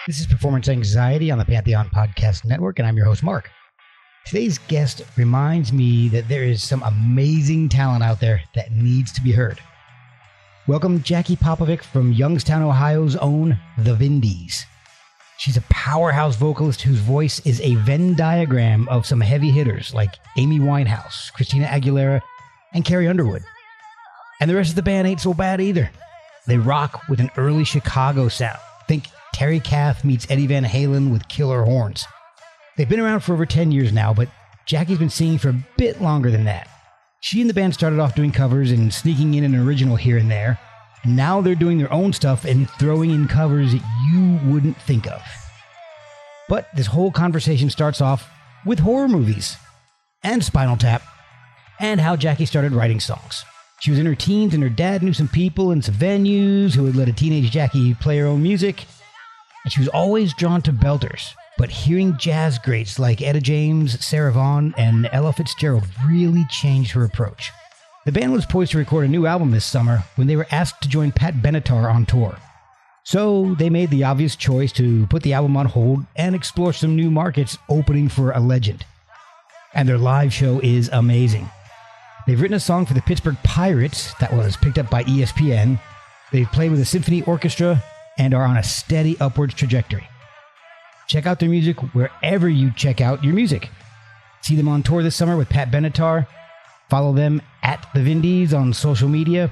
This is Performance Anxiety on the Pantheon Podcast Network, and I'm your host, Mark. Today's guest reminds me that there is some amazing talent out there that needs to be heard. Welcome Jackie Popovec from Youngstown, Ohio's own The Vindys. She's a powerhouse vocalist whose voice is a Venn diagram of some heavy hitters like Amy Winehouse, Christina Aguilera, and Carrie Underwood. And the rest of the band ain't so bad either. They rock with an early Chicago sound. Think Terry Kath meets Eddie Van Halen with killer horns. They've been around for over 10 years now, but Jackie's been singing for a bit longer than that. She and the band started off doing covers and sneaking in an original here and there. Now they're doing their own stuff and throwing in covers that you wouldn't think of. But this whole conversation starts off with horror movies and Spinal Tap and how Jackie started writing songs. She was in her teens and her dad knew some people in some venues who would let a teenage Jackie play her own music. And she was always drawn to belters, but hearing jazz greats like Etta James, Sarah Vaughan, and Ella Fitzgerald really changed her approach. The band was poised to record a new album this summer when they were asked to join Pat Benetar on tour. So they made the obvious choice to put the album on hold and explore some new markets opening for a legend. And their live show is amazing. They've written a song for the Pittsburgh Pirates that was picked up by ESPN. They've played with a symphony orchestra and are on a steady upwards trajectory. Check out their music wherever you check out your music. See them on tour this summer with Pat Benetar. Follow them at The Vindys on social media.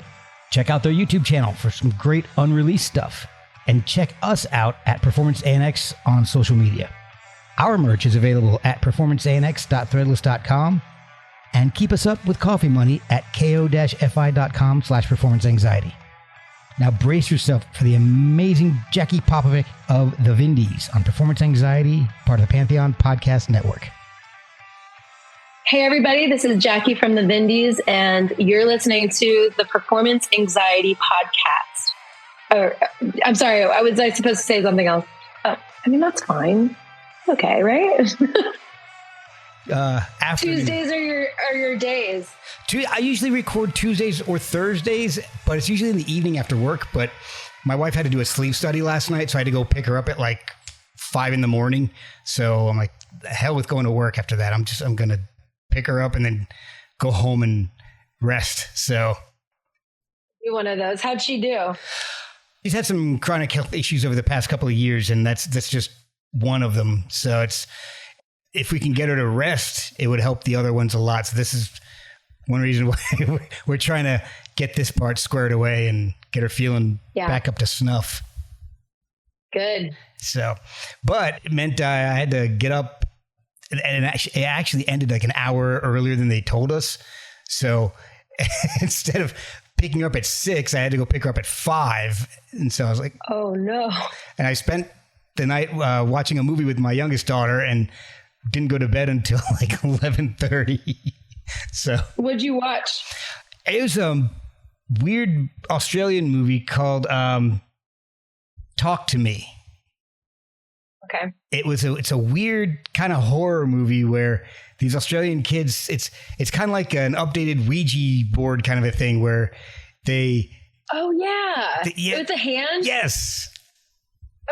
Check out their YouTube channel for some great unreleased stuff. And check us out at Performance ANX on social media. Our merch is available at performanceanx.threadless.com. And keep us up with coffee money at ko-fi.com/performanceanxiety. Now brace yourself for the amazing Jackie Popovec of The Vindys on Performance Anxiety, part of the Pantheon Podcast Network. Hey everybody, this is Jackie from The Vindys, and you're listening to the Performance Anxiety Podcast. I'm sorry, was I supposed to say something else? That's fine. Okay, right? Tuesdays are your days. I usually record Tuesdays or Thursdays, but it's usually in the evening after work. But my wife had to do a sleep study last night, so I had to go pick her up at like 5 a.m. So I'm like, the hell with going to work after that. I'm gonna pick her up and then go home and rest. So You're one of those. How'd she do? She's had some chronic health issues over the past couple of years, and that's just one of them. So if we can get her to rest, it would help the other ones a lot. So this is one reason why we're trying to get this part squared away and get her feeling back up to snuff. Good. So, but it meant I had to get up, and it actually ended like an hour earlier than they told us. So instead of picking her up at 6, I had to go pick her up at 5. And so I was like, oh no. And I spent the night watching a movie with my youngest daughter and didn't go to bed until like 11:30. So what'd you watch? It was a weird Australian movie called Talk to Me. Okay. It's a weird kind of horror movie where these Australian kids, it's kind of like an updated Ouija board kind of a thing where they. Oh yeah. It's a hand? Yes.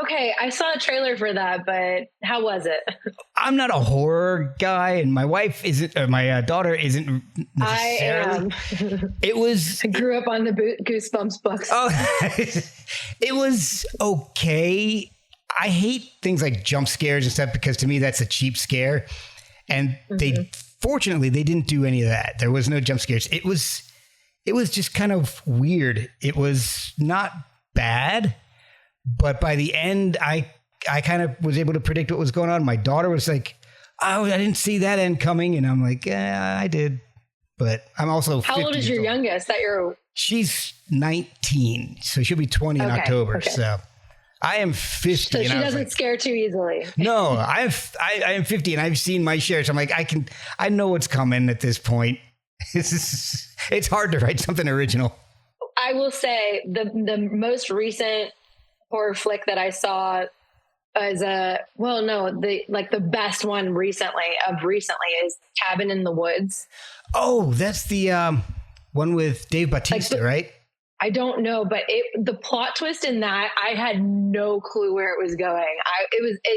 Okay, I saw a trailer for that, but how was it? I'm not a horror guy, and my wife isn't, or my daughter isn't necessarily. I am. It was. I grew up on the Goosebumps books. Oh, it was okay. I hate things like jump scares and stuff because to me that's a cheap scare, and fortunately they didn't do any of that. There was no jump scares. It was just kind of weird. It was not bad. But by the end, I kind of was able to predict what was going on. My daughter was like, oh, I didn't see that end coming. And I'm like, yeah, I did. But I'm also 50 How old is your youngest? She's 19. So she'll be 20 in October. Okay. So I am 50. So she doesn't scare too easily. No, I am 50 and I've seen my share. So I'm like, I know what's coming at this point. It's hard to write something original. I will say the most recent horror flick that I saw is the best one recently is Cabin in the Woods. Oh, that's the one with Dave Bautista, right? I don't know, but the plot twist in that, I had no clue where it was going.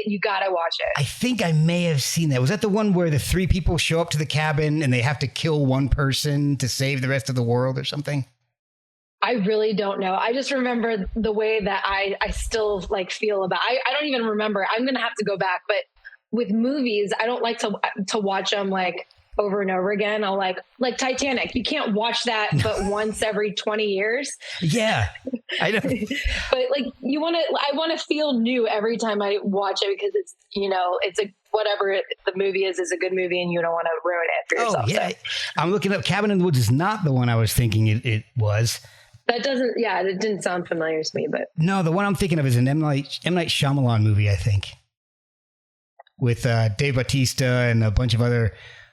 You gotta watch it. I think I may have seen that. Was that the one where the three people show up to the cabin and they have to kill one person to save the rest of the world or something? I really don't know. I just remember the way that I still like feel about. I don't even remember. I'm gonna have to go back. But with movies, I don't like to watch them like over and over again. I'll like Titanic. You can't watch that but once every 20 years. Yeah, I know. But like I want to feel new every time I watch it, because it's, it's whatever the movie is a good movie, and you don't want to ruin it for yourself. Oh yeah, so. I'm looking up. Cabin in the Woods is not the one I was thinking it was. That doesn't. Yeah, it didn't sound familiar to me. But no, the one I'm thinking of is an M. Night Shyamalan movie, I think, with Dave Bautista and a bunch of other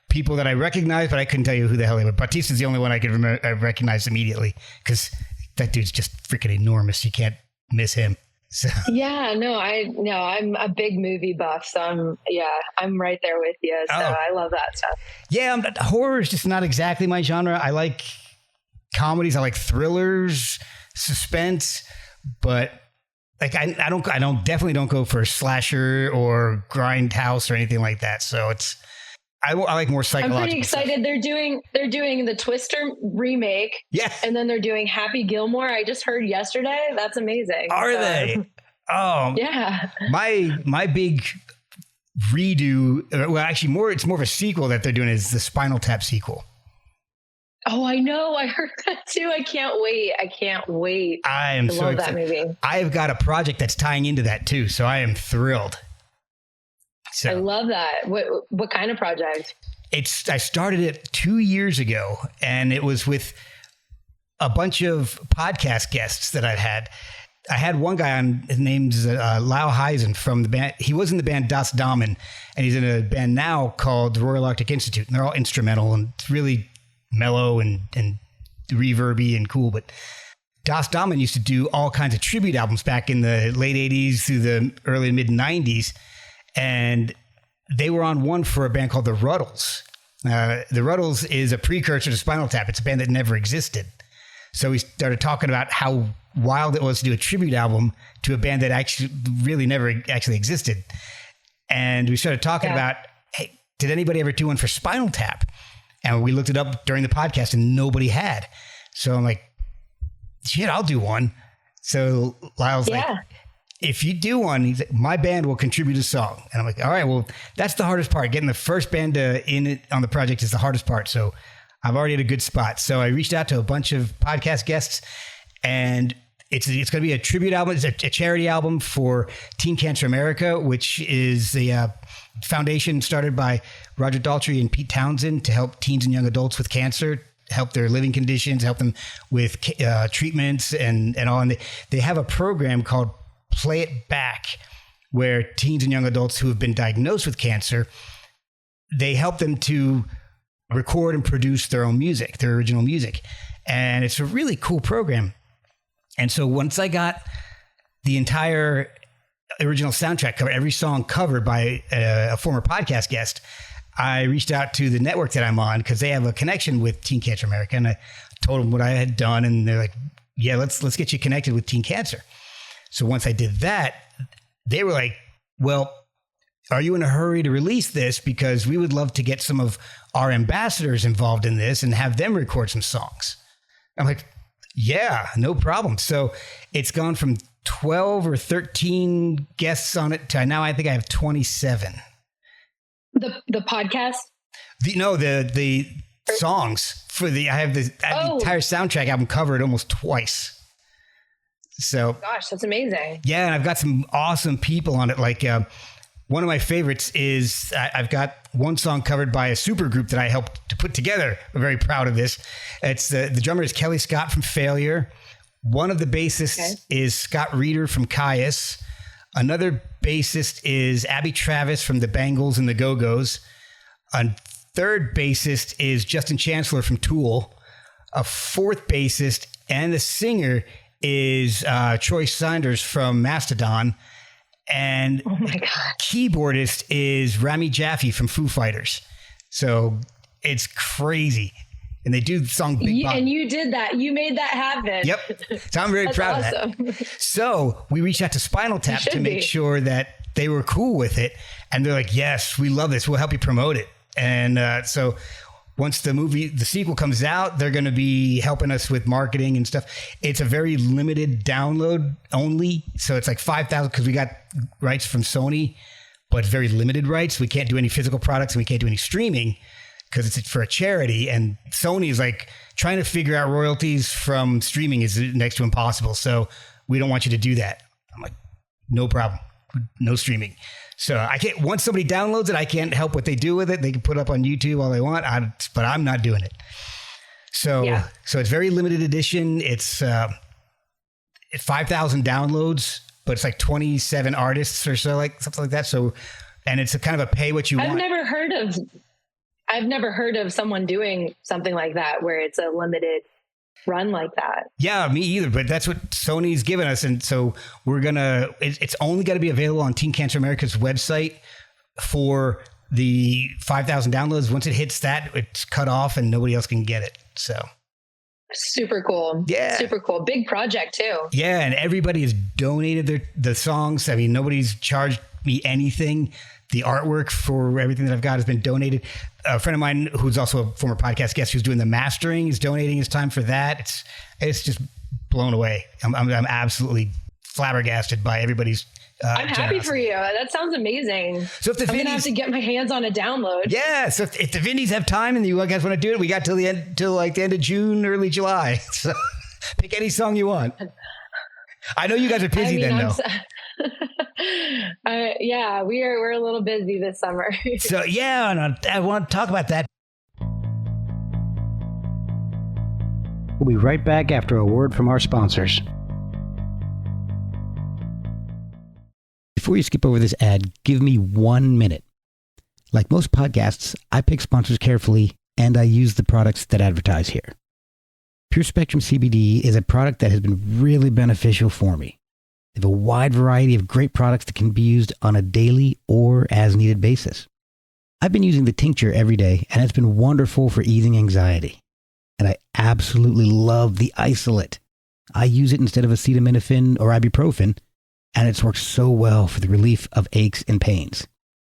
people that I recognize, but I couldn't tell you who the hell they were. Bautista's the only one I could recognize immediately, because that dude's just freaking enormous. You can't miss him. So. Yeah, I'm a big movie buff, so I'm right there with you. So I love that stuff. Yeah, horror is just not exactly my genre. I like comedies, I like thrillers, suspense, but like I definitely don't go for a slasher or grindhouse or anything like that. So I like more psychological. I'm pretty excited. Stuff. They're doing the Twister remake. Yeah. And then they're doing Happy Gilmore. I just heard yesterday. That's amazing. Are they? Oh. Yeah. My big redo, well, actually it's more of a sequel that they're doing, is the Spinal Tap sequel. Oh, I know. I heard that too. I can't wait. I am so excited. That movie. I've got a project that's tying into that too, so I am thrilled. So, I love that. What kind of project? I started it 2 years ago, and it was with a bunch of podcast guests that I've had. I had one guy on, his name's Lau Heisen from the band. He was in the band Das Damen, and he's in a band now called the Royal Arctic Institute, and they're all instrumental, and it's really mellow and reverby and cool. But Das Damen used to do all kinds of tribute albums back in the late 80s through the early mid 90s. And they were on one for a band called the Ruddles. The Ruddles is a precursor to Spinal Tap. It's a band that never existed. So we started talking about how wild it was to do a tribute album to a band that actually really never actually existed. And we started talking about, hey, did anybody ever do one for Spinal Tap? And we looked it up during the podcast, and nobody had. So I'm like, shit, I'll do one. So Lyle's like, if you do one, he's like, my band will contribute a song. And I'm like, all right, well, that's the hardest part. Getting the first band in it on the project is the hardest part. So I've already at a good spot. So I reached out to a bunch of podcast guests, and it's going to be a tribute album. It's a charity album for Teen Cancer America, which is the foundation started by Roger Daltrey and Pete Townsend to help teens and young adults with cancer, help their living conditions, help them with treatments and all. And they have a program called Play It Back, where teens and young adults who have been diagnosed with cancer, they help them to record and produce their own music, their original music. And it's a really cool program. And so once I got the entire original soundtrack covered, every song covered by a former podcast guest, I reached out to the network that I'm on, because they have a connection with Teen Cancer America. And I told them what I had done, and they're like, yeah, let's get you connected with Teen Cancer. So once I did that, they were like, well, are you in a hurry to release this? Because we would love to get some of our ambassadors involved in this and have them record some songs. I'm like, yeah, no problem. So it's gone from 12 or 13 guests on it to now I think I have 27. The podcast? The songs for I have the entire soundtrack album covered almost twice. So, gosh, that's amazing. Yeah, and I've got some awesome people on it. Like one of my favorites is I've got one song covered by a super group that I helped to put together. I'm very proud of this. It's the drummer is Kelly Scott from Failure. One of the bassists is Scott Reeder from Caius. Another bassist is Abby Travis from the Bangles and the Go-Go's. A third bassist is Justin Chancellor from Tool. A fourth bassist and the singer is Troy Sanders from Mastodon. And oh my God, keyboardist is Rami Jaffe from Foo Fighters. So it's crazy. And they do the song Big Bop. And you did that. You made that happen. Yep. So I'm very proud of that. So we reached out to Spinal Tap to make sure that they were cool with it. And they're like, yes, we love this. We'll help you promote it. And so once the sequel comes out, they're going to be helping us with marketing and stuff. It's a very limited download only. So it's like 5,000 because we got rights from Sony, but it's very limited rights. We can't do any physical products and we can't do any streaming because it's for a charity. And Sony is like trying to figure out royalties from streaming is next to impossible. So we don't want you to do that. I'm like, no problem. No streaming. So I can't, once somebody downloads it, I can't help what they do with it. They can put it up on YouTube all they want, but I'm not doing it. So, so it's very limited edition. It's 5,000 downloads, but it's like 27 artists or so, like something like that. So, and it's a kind of a pay what you want. I've never heard of someone doing something like that where it's a limited run like that. Yeah, me either. But that's what Sony's given us. And so it's only got to be available on Teen Cancer America's website for the 5,000 downloads. Once it hits that, it's cut off and nobody else can get it. So super cool. Yeah. Super cool. Big project too. Yeah. And everybody has donated the songs. I mean, nobody's charged me anything. The artwork for everything that I've got has been donated. A friend of mine who's also a former podcast guest who's doing the mastering is donating his time for that. It's just blown away. I'm absolutely flabbergasted by everybody's I'm happy for you. That sounds amazing. So if I'm going to have to get my hands on a download. Yeah. So if the Vindys have time and you guys want to do it, we got till the end of June, early July. So pick any song you want. I know you guys are busy though. Yeah, we're a little busy this summer. So yeah, and I want to talk about that. We'll be right back after a word from our sponsors. Before you skip over this ad, give me 1 minute. Like most podcasts, I pick sponsors carefully and I use the products that advertise here. Pure Spectrum CBD is a product that has been really beneficial for me. They have a wide variety of great products that can be used on a daily or as needed basis. I've been using the tincture every day and it's been wonderful for easing anxiety. And I absolutely love the isolate. I use it instead of acetaminophen or ibuprofen, and it's worked so well for the relief of aches and pains.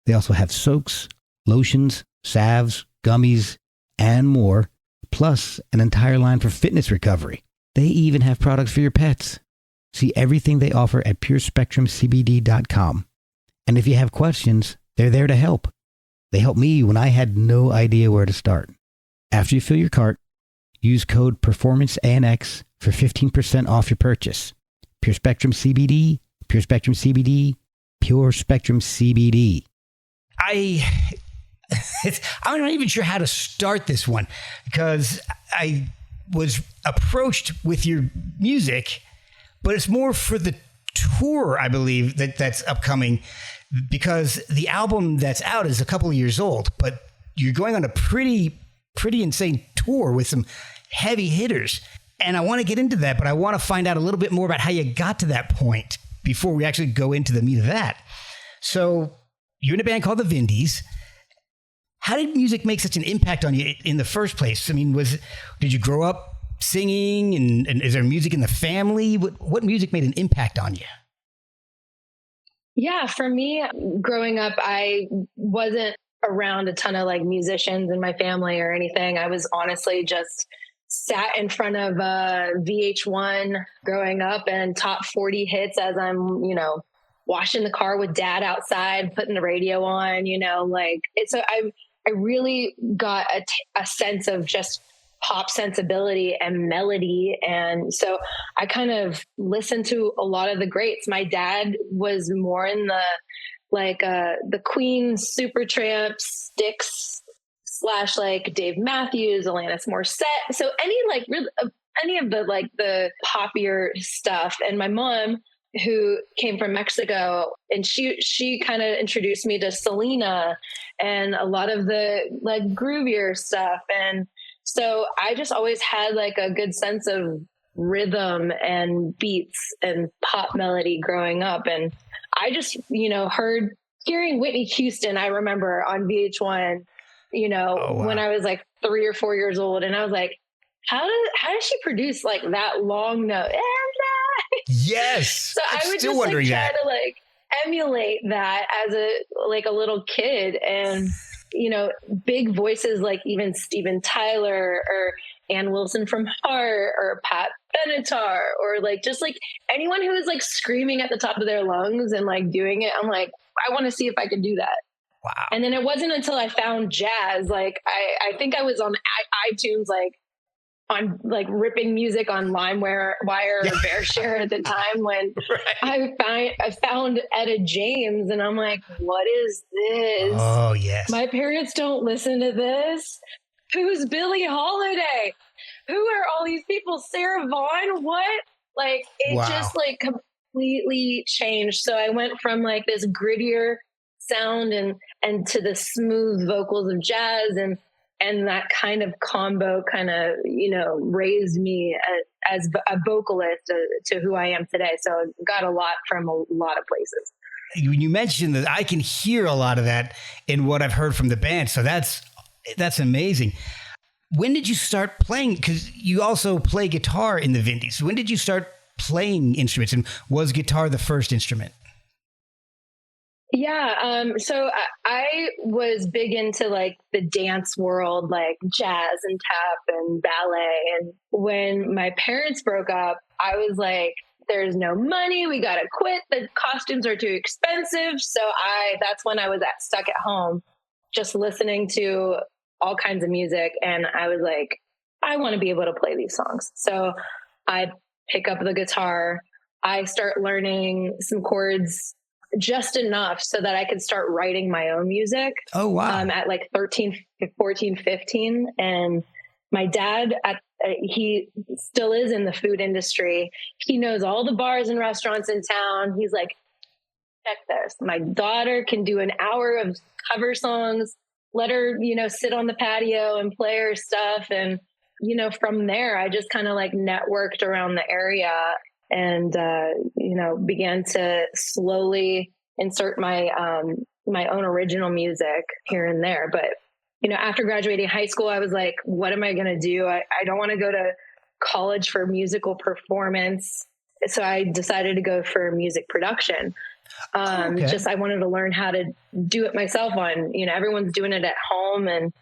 They also have soaks, lotions, salves, gummies, and more, plus an entire line for fitness recovery. They even have products for your pets. See everything they offer at purespectrumcbd.com. And if you have questions, they're there to help. They helped me when I had no idea where to start. After you fill your cart, use code PerformanceANX for 15% off your purchase. Pure Spectrum CBD, Pure Spectrum CBD, Pure Spectrum CBD. I'm not even sure how to start this one because I was approached with your music, but it's more for the tour, I believe, that's upcoming, because the album that's out is a couple of years old, but you're going on a pretty insane tour with some heavy hitters. And I want to get into that, but I want to find out a little bit more about how you got to that point before we actually go into the meat of that. So you're in a band called the Vindys. How did music make such an impact on you in the first place? I mean, did you grow up singing and is there music in the family? What music made an impact on you? Yeah, for me, growing up, I wasn't around a ton of like musicians in my family or anything. I was honestly just sat in front of VH1 growing up and top 40 hits as I'm, washing the car with dad outside, putting the radio on, so I really got a sense of just pop sensibility and melody. And so I kind of listened to a lot of the greats. My dad was more in the Queen, Supertramp, Styx / like Dave Matthews, Alanis Morissette. So any of the poppier stuff. And my mom, who came from Mexico, and she kind of introduced me to Selena and a lot of the like groovier stuff. And so I just always had like a good sense of rhythm and beats and pop melody growing up. And I just, hearing Whitney Houston, I remember on VH1 when I was like 3 or 4 years old. And I was like, how does she produce like that long note? Yes. So I would just like try to like emulate that as a little kid, and big voices like even Steven Tyler or Ann Wilson from Heart or Pat Benetar or like just like anyone who is like screaming at the top of their lungs and like doing it. I'm like, I want to see if I can do that. Wow. And then it wasn't until I found jazz, like I think I was on iTunes, like on like ripping music on LimeWire or BearShare at the time when I found Etta James, and I'm like, what is this? Oh yes. My parents don't listen to this. Who's Billie Holiday? Who are all these people? Sarah Vaughan? What? Like it just like completely changed. So I went from like this grittier sound and to the smooth vocals of jazz, and that kind of combo kind of, raised me as a vocalist to who I am today. So I got a lot from a lot of places. You mentioned that I can hear a lot of that in what I've heard from the band. So that's amazing. When did you start playing? Because you also play guitar in the Vindys. When did you start playing instruments, and was guitar the first instrument? Yeah. So I was big into like the dance world, like jazz and tap and ballet. And when my parents broke up, I was like, there's no money. We got to quit. The costumes are too expensive. So that's when I was stuck at home, just listening to all kinds of music. And I was like, I want to be able to play these songs. So I pick up the guitar. I start learning some chords just enough so that I could start writing my own music. Oh, wow. At like 13, 14, 15. And my dad, he still is in the food industry. He knows all the bars and restaurants in town. He's like, check this. My daughter can do an hour of cover songs. Let her, sit on the patio and play her stuff. And, from there, I just kind of like networked around the area and, began to slowly insert my own original music here and there. But, after graduating high school, I was like, what am I going to do? I don't want to go to college for musical performance. So I decided to go for music production. I wanted to learn how to do it myself everyone's doing it at home, and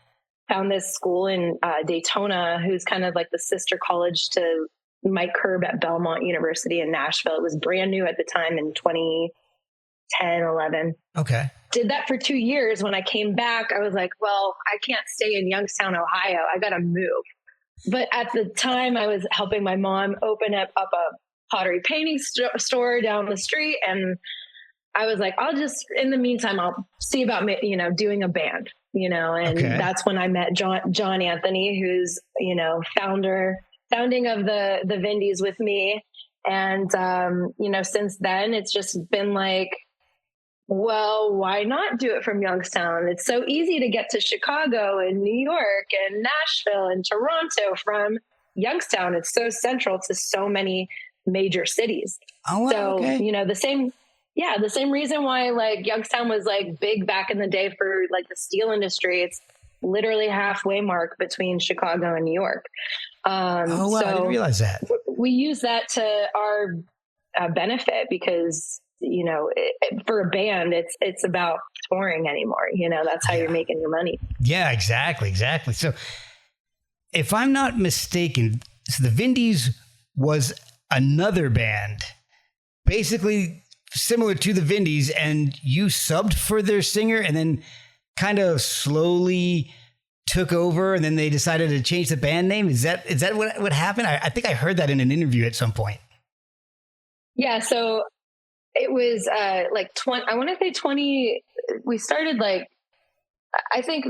found this school in Daytona, who's kind of like the sister college to Mike Curb at Belmont University in Nashville. It was brand new at the time in 2010, 11. Okay. Did that for 2 years. When I came back, I was like, well, I can't stay in Youngstown, Ohio. I got to move. But at the time I was helping my mom open up a pottery painting store down the street. And I was like, in the meantime, I'll see about, doing a band, and that's when I met John Anthony, who's, founding of the Vindys with me. And, since then it's just been like, well, why not do it from Youngstown? It's so easy to get to Chicago and New York and Nashville and Toronto from Youngstown. It's so central to so many major cities. Oh, wow, so, the same reason why like Youngstown was like big back in the day for like the steel industry. It's literally halfway mark between Chicago and New York. So I didn't realize that. We use that to our benefit because, for a band, it's about touring anymore. That's how you're making your money. Yeah, exactly. So if I'm not mistaken, so the Vindys was another band, basically similar to the Vindys, and you subbed for their singer and then kind of slowly took over, and then they decided to change the band name. Is that what happened? I think I heard that in an interview at some point. Yeah. So it was like 20, I want to say 20, we started like, I think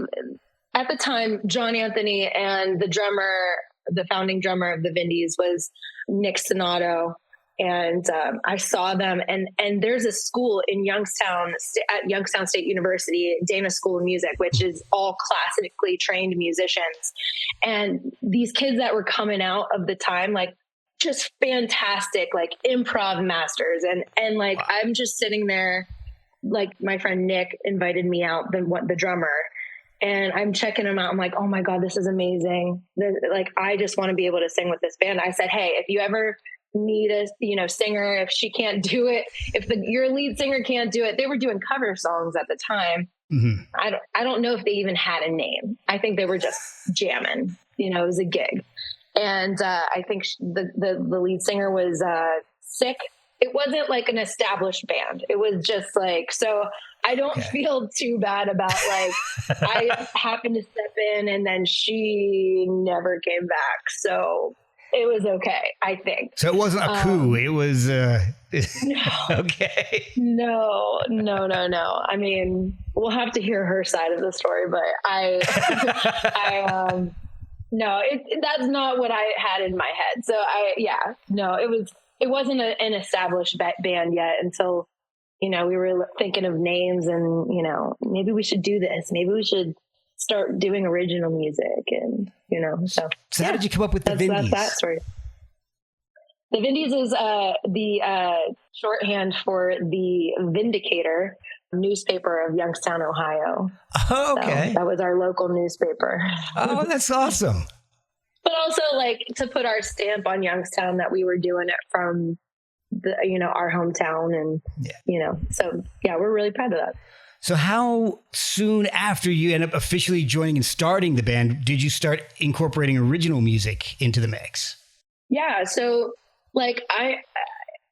at the time, John Anthony and the founding drummer of the Vindys was Nick Sonato. And I saw them, and there's a school in Youngstown at Youngstown State University, Dana School of Music, which is all classically trained musicians. And these kids that were coming out of the time, like just fantastic, like improv masters. And like, wow. I'm just sitting there, like my friend Nick invited me out, the drummer. And I'm checking them out. I'm like, oh my God, this is amazing. Like, I just want to be able to sing with this band. I said, hey, if you ever need a, singer, if she can't do it, if your lead singer can't do it, they were doing cover songs at the time. Mm-hmm. I don't know if they even had a name. I think they were just jamming, it was a gig. And I think the lead singer was sick. It wasn't like an established band. It was just like, so I don't feel too bad about like, I happened to step in and then she never came back. So it was okay, I think. So it wasn't a coup. It was, no, okay. No. I mean, we'll have to hear her side of the story, but no, that's not what I had in my head. So it wasn't an established band yet until, we were thinking of names and, maybe we should do this. Maybe we should start doing original music and, so. So how did you come up with the Vindys? That's that story. The Vindys is the shorthand for the Vindicator newspaper of Youngstown, Ohio. Oh, okay. So that was our local newspaper. Oh, that's awesome. But also like to put our stamp on Youngstown that we were doing it from our hometown and, so yeah, we're really proud of that. So how soon after you end up officially joining and starting the band, did you start incorporating original music into the mix? Yeah. So like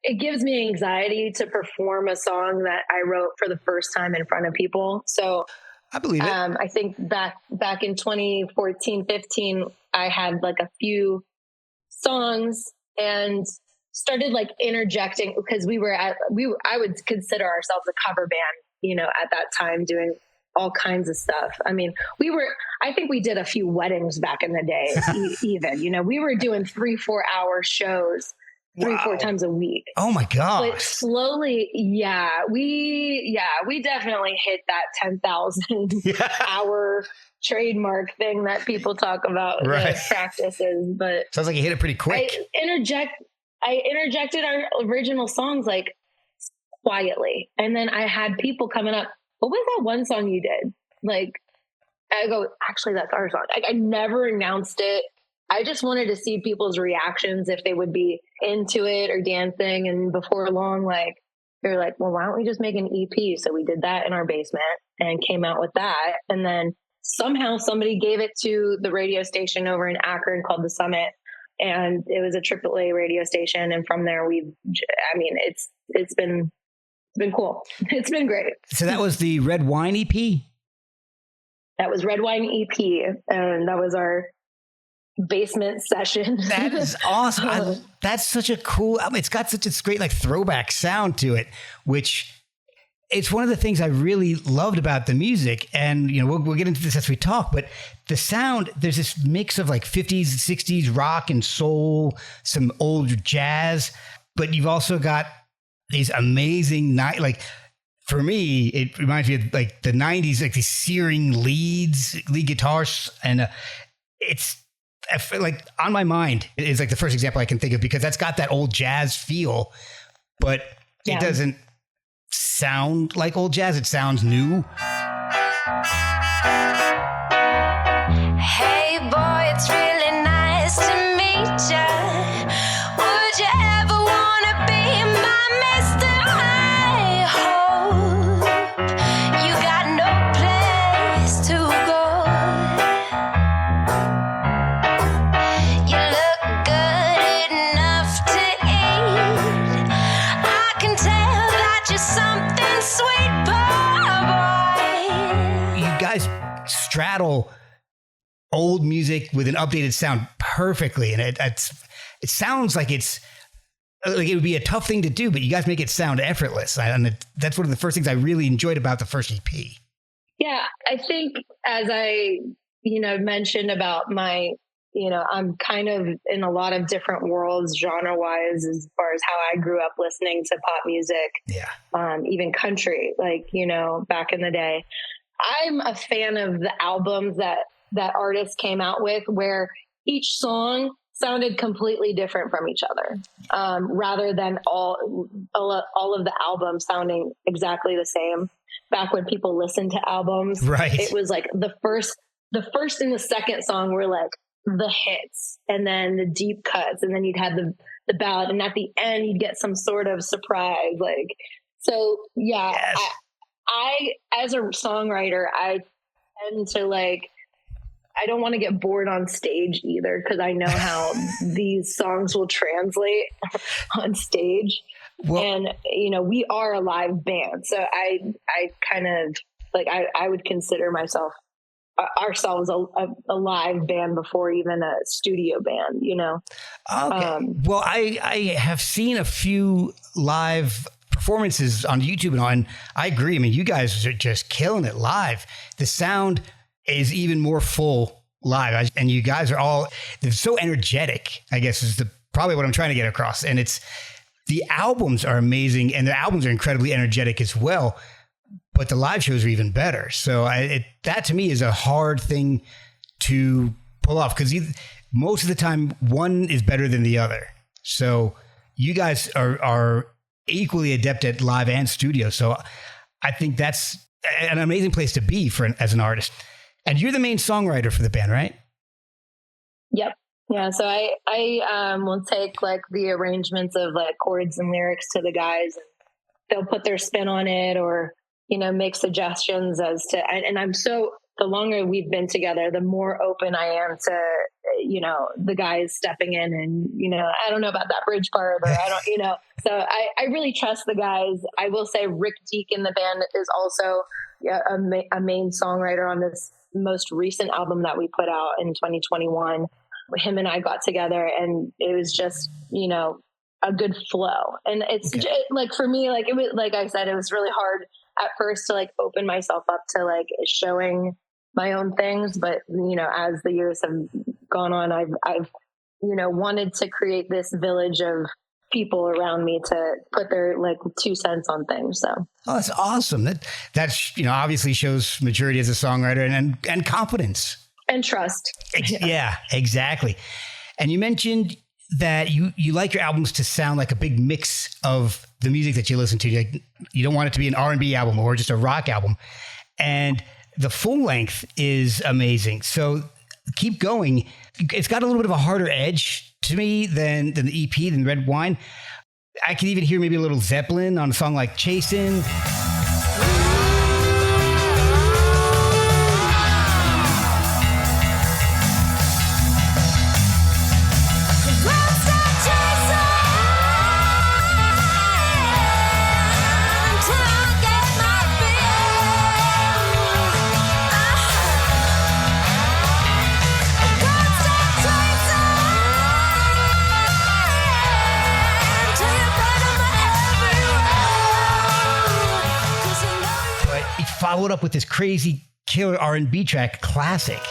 it gives me anxiety to perform a song that I wrote for the first time in front of people. So I believe it. I think back in 2014, 15, I had like a few songs and started like interjecting because I would consider ourselves a cover band, at that time doing all kinds of stuff. I mean, I think we did a few weddings back in the day, even, we were doing 3-4 hour shows 3-4 times a week. Oh my gosh. But slowly, we definitely hit that 10,000 hour trademark thing that people talk about practices. But sounds like you hit it pretty quick. I interjected our original songs like quietly. And then I had people coming up, what was that one song you did? Like, I go, actually, that's our song. I never announced it. I just wanted to see people's reactions, if they would be into it or dancing. And before long, like, they're like, well, why don't we just make an EP? So we did that in our basement and came out with that. And then somehow somebody gave it to the radio station over in Akron called The Summit. And it was a AAA radio station. And from there, it's been cool. It's been great. So that was the Red Wine EP? That was Red Wine EP. And that was our basement session. That is awesome. That's such a cool, it's got such a great like throwback sound to it, which it's one of the things I really loved about the music. And, we'll get into this as we talk, but the sound, there's this mix of like 50s, 60s rock and soul, some old jazz, but you've also got these amazing for me, it reminds me of like the 90s, like these searing lead guitars. And I feel like On My Mind is like the first example I can think of, because that's got that old jazz feel, but it doesn't sound like old jazz. It sounds new. Hey boy, it's really nice to meet ya. Would you ever wanna be my Mr. I hope you got no place to go. You look good enough to eat. I can tell that you're something sweet, boy. You guys straddle old music with an updated sound perfectly, and it sounds like it would be a tough thing to do, but you guys make it sound effortless. And that's one of the first things I really enjoyed about the first EP. Yeah, I think as I mentioned about my I'm kind of in a lot of different worlds genre wise as far as how I grew up listening to pop music. Yeah. Even country, back in the day. I'm a fan of the albums that artists came out with, where each song sounded completely different from each other, rather than all of the albums sounding exactly the same. Back when people listened to albums, right? It was like the first and the second song were like the hits, and then the deep cuts, and then you'd have the ballad, and at the end you'd get some sort of surprise. Like, so yeah, yes. I as a songwriter, I tend to like, I don't want to get bored on stage either, because I know how these songs will translate on stage. Well, and, you know, we are a live band. So I kind of like, I would consider ourselves a live band before even a studio band, you know? Okay. Well, I have seen a few live performances on YouTube and all, and I agree. I mean, you guys are just killing it live. The sound is even more full live, and you guys are they're so energetic, I guess is probably what I'm trying to get across. And the albums are amazing, and the albums are incredibly energetic as well, but the live shows are even better. So that to me is a hard thing to pull off, because most of the time one is better than the other. So you guys are equally adept at live and studio. So I think that's an amazing place to be as an artist. And you're the main songwriter for the band, right? Yep. Yeah. So I will take like the arrangements of like chords and lyrics to the guys, and they'll put their spin on it, or, you know, make suggestions as to, and the longer we've been together, the more open I am to, you know, the guys stepping in and, you know, I don't know about that bridge part, or I don't, you know, so I really trust the guys. I will say Rick Deek in the band is also a main songwriter on this most recent album that we put out in 2021. Him and I got together, and it was just, you know, a good flow. And it's okay. Like for me, like it was, like I said, it was really hard at first to like open myself up to like showing my own things. But, you know, as the years have gone on, I've, you know, wanted to create this village of people around me to put their like 2 cents on things. So, oh, that's awesome. That's, you know, obviously shows maturity as a songwriter and confidence and trust. Yeah, exactly. And you mentioned that you like your albums to sound like a big mix of the music that you listen to. Like, you don't want it to be an R&B album or just a rock album. And the full length is amazing. So keep going. It's got a little bit of a harder edge to me than the EP, than Red Wine. I could even hear maybe a little Zeppelin on a song like Chasin'. Followed up with this crazy killer R&B track, Classic.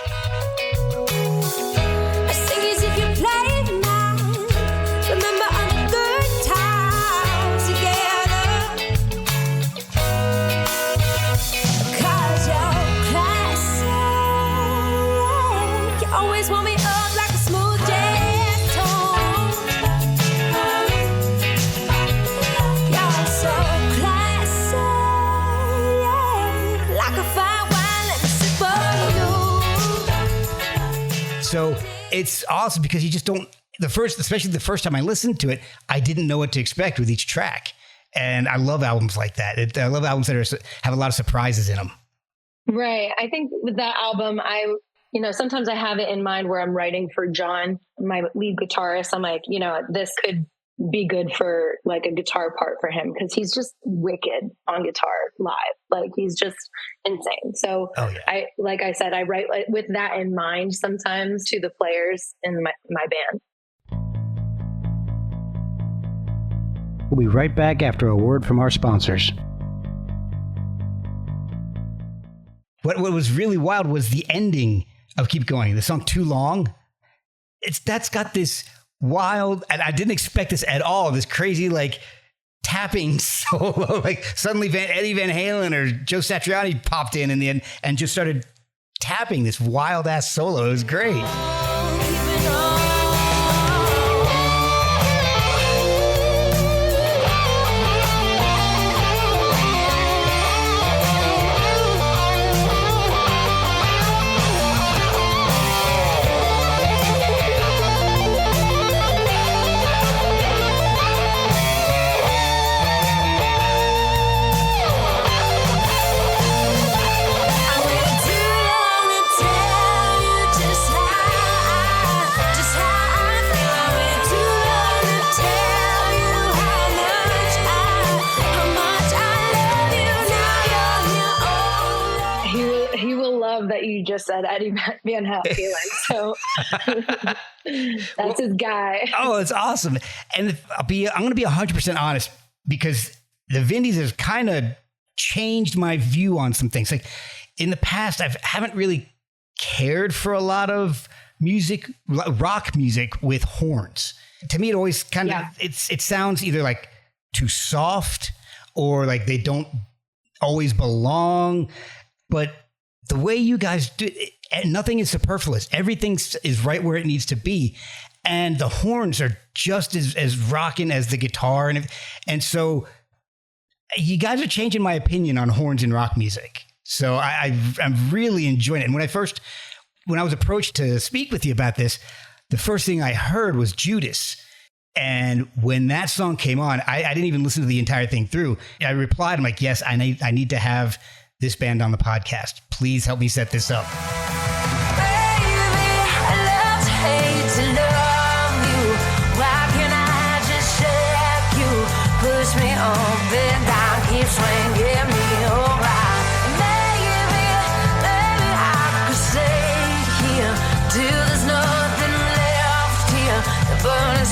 So it's awesome because you just don't, especially the first time I listened to it, I didn't know what to expect with each track. And I love albums like that. I love albums that have a lot of surprises in them. Right. I think with that album, sometimes I have it in mind where I'm writing for John, my lead guitarist. I'm like, you know, this could be good for like a guitar part for him, because he's just wicked on guitar live. Like, he's just insane. So I write with that in mind sometimes to the players in my band. We'll be right back after a word from our sponsors. What was really wild was the ending of Keep Going. The song Too Long. That's got this wild, and I didn't expect this at all, this crazy like tapping solo. Like suddenly Eddie Van Halen or Joe Satriani popped in the end and just started tapping this wild ass solo. It was great. just said Eddie Van Halen. So that's his guy. Oh, it's awesome. And I'm going to be 100% honest, because the Vindys has kind of changed my view on some things. Like in the past, I haven't really cared for a lot of music, rock music with horns. To me, it always kind of, it sounds either like too soft or like they don't always belong. But the way you guys do it, nothing is superfluous. Everything is right where it needs to be. And the horns are just as rocking as the guitar. And so you guys are changing my opinion on horns in rock music. So I'm really enjoying it. And when I was approached to speak with you about this, the first thing I heard was Judas. And when that song came on, I didn't even listen to the entire thing through. I replied, I'm like, yes, I need to have this band on the podcast. Please help me set this up.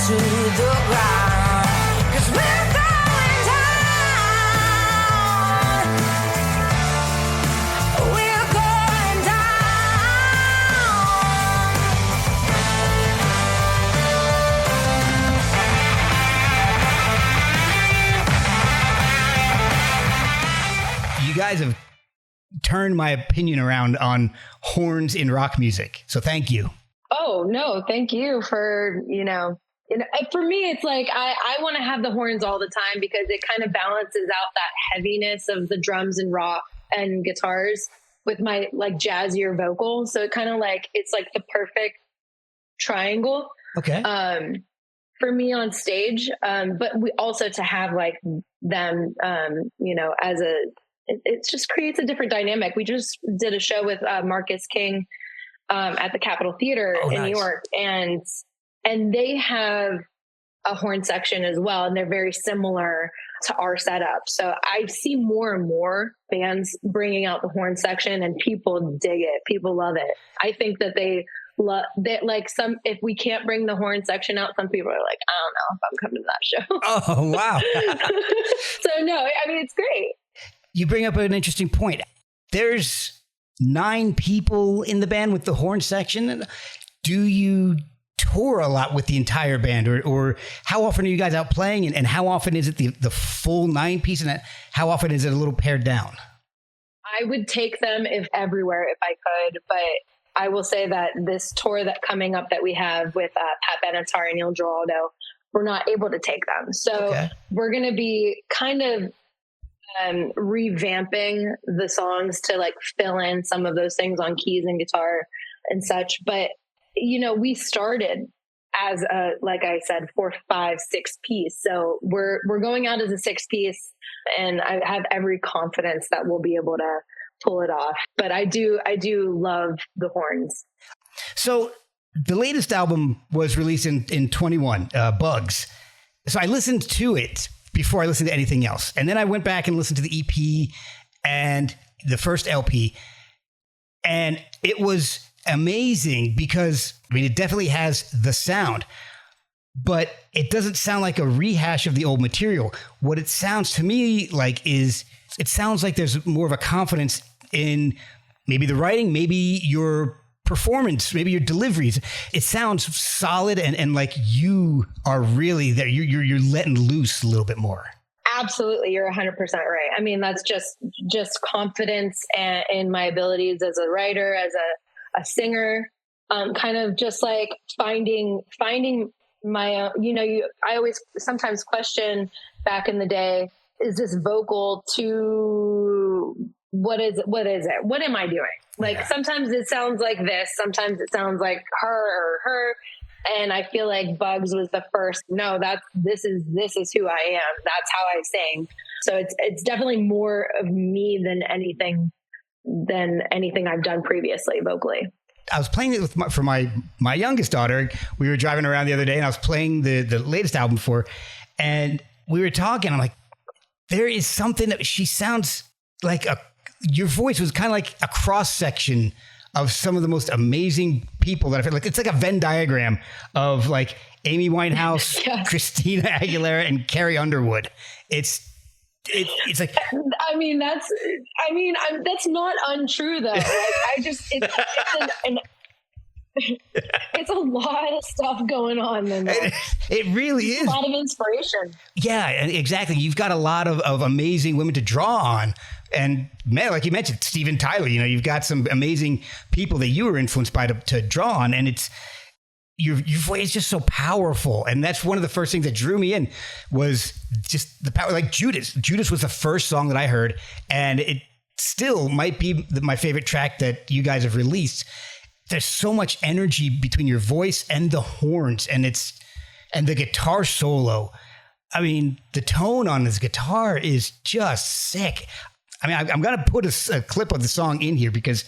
To the ground, 'cause we're going down. We're going down. You guys have turned my opinion around on horns in rock music. So thank you. Oh, no, thank you for, for me, it's like I want to have the horns all the time because it kind of balances out that heaviness of the drums and rock and guitars with my like jazzier vocal. So it kind of like, it's like the perfect triangle. Okay. For me on stage. But we also to have like them, it just creates a different dynamic. We just did a show with Marcus King at the Capitol Theater in New York. And they have a horn section as well. And they're very similar to our setup. So I see more and more bands bringing out the horn section and people dig it. People love it. I think that they love that. Like if we can't bring the horn section out, some people are like, I don't know if I'm coming to that show. Oh, wow. So no, I mean, it's great. You bring up an interesting point. There's 9 people in the band with the horn section. Do you tour a lot with the entire band, or how often are you guys out playing, and how often is it the full 9-piece, and how often is it a little pared down? I would take them everywhere if I could, but I will say that this tour that coming up that we have with Pat Benetar and Neil Giraldo, we're not able to take them. So we're going to be kind of revamping the songs to like fill in some of those things on keys and guitar and such. But we started as like I said, 4, 5, 6 piece. So we're going out as a 6-piece, and I have every confidence that we'll be able to pull it off. But I do love the horns. So the latest album was released in 21, Bugs. So I listened to it before I listened to anything else. And then I went back and listened to the EP and the first LP. And it was amazing because, it definitely has the sound, but it doesn't sound like a rehash of the old material. What it sounds to me like is, it sounds like there's more of a confidence in maybe the writing, maybe your performance, maybe your deliveries. It sounds solid and like you are really there. You're letting loose a little bit more. Absolutely. You're 100% right. I mean, that's just confidence in my abilities as a writer, as a singer, kind of just like finding my, I always sometimes question back in the day, is this vocal too, what is it? What am I doing? Like sometimes it sounds like this, sometimes it sounds like her. And I feel like Bugs was the first, this is who I am. That's how I sing. So it's definitely more of me than anything I've done previously vocally. I was playing it for my youngest daughter. We were driving around the other day and I was playing the latest album for her, and we were talking. I'm like, there is something that she sounds like your voice was kind of like a cross section of some of the most amazing people that I feel like. It's like a Venn diagram of like Amy Winehouse, yes. Christina Aguilera, and Carrie Underwood. It's like, that's not untrue though. Like it's a lot of stuff going on. It really is a lot of inspiration. Yeah, exactly. You've got a lot of amazing women to draw on. And man, like you mentioned, Steven Tyler, you've got some amazing people that you were influenced by to draw on. And it's, your voice is just so powerful. And that's one of the first things that drew me in was just the power. Like Judas. Judas was the first song that I heard. And it still might be my favorite track that you guys have released. There's so much energy between your voice and the horns and the guitar solo. I mean, the tone on this guitar is just sick. I mean, I'm going to put a clip of the song in here because